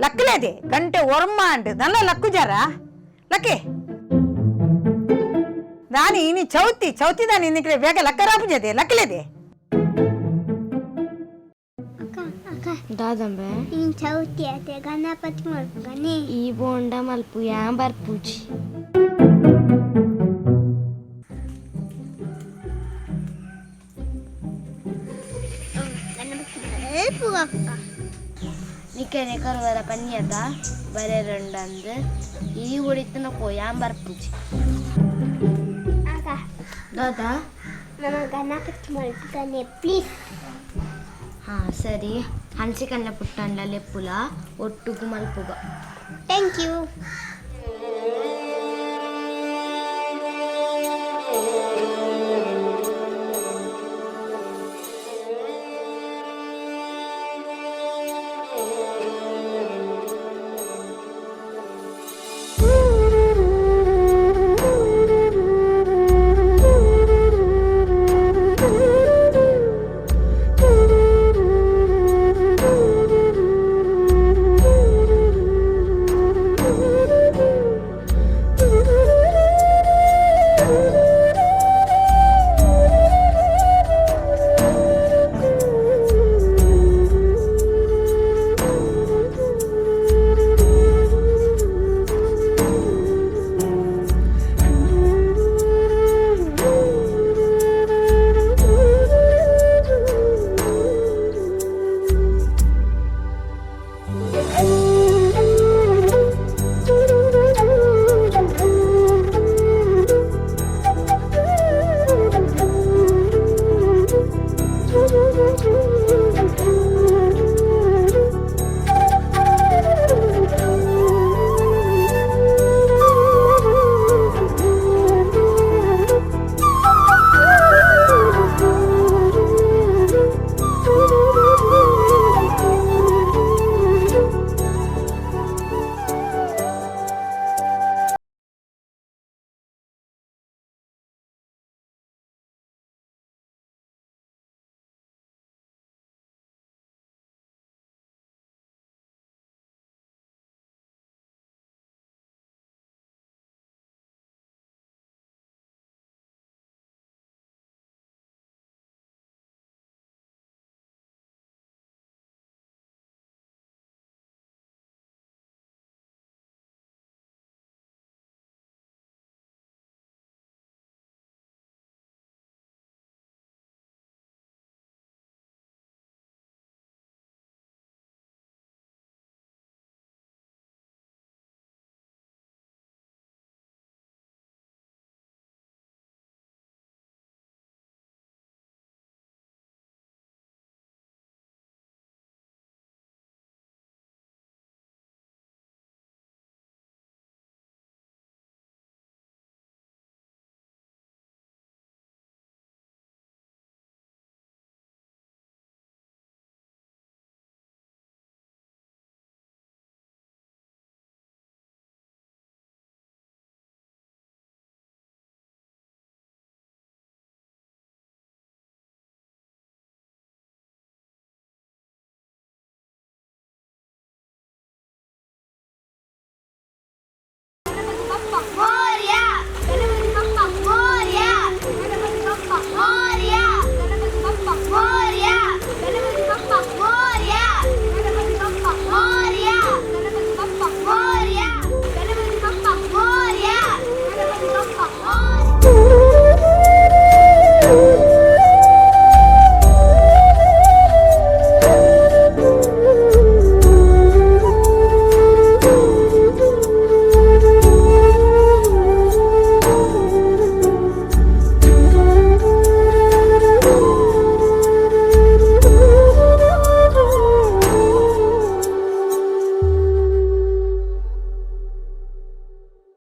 ಲಕ್ಕಲೇದೆ ಗಂಟೆ ಒರ್ಮ and Nalla luck ಜಾರ ಲಕ್ಕೆ ದಾನಿ ಇನಿ ಚೌತಿ ದಾನಿ ಇನ್ನಿಕ್ರೆ ಬೇಗ ಲಕ್ಕರಾಪುಜದೆ ಲಕ್ಕಲೇದೆ ದಾದಂಬೆ ನೀನ್ ಚೌತಿ ಆತೆ ಗಣಪತಿ ಮಲ್ಪುಗನೆ ಈ ಬೋಂಡ ಮಲ್ಪು ಯಾಂ ಬರ್ಪೂಜಿ ನಿಕ್ಕನೆ ಕರುವರ ಪನ್ಯದ ಬರೆ ರಂಡಂದು ಈ ಉಳಿತನ ಯಾಂ ಬರ್ಪೂಜಿ ದಾದಾ ನಮ್ಮ ಗಣಪತಿ ಮಲ್ಪುಗನೆ ಪ್ಲೀಸ್. ಹಾ ಸರಿ ಹಂಚಿಕನ್ನ ಪುಟ್ಟಂಡ ಲೆಪ್ಪುಲ ಒಟ್ಟುಗು ಮಲ್ಪುಗ. Thank you.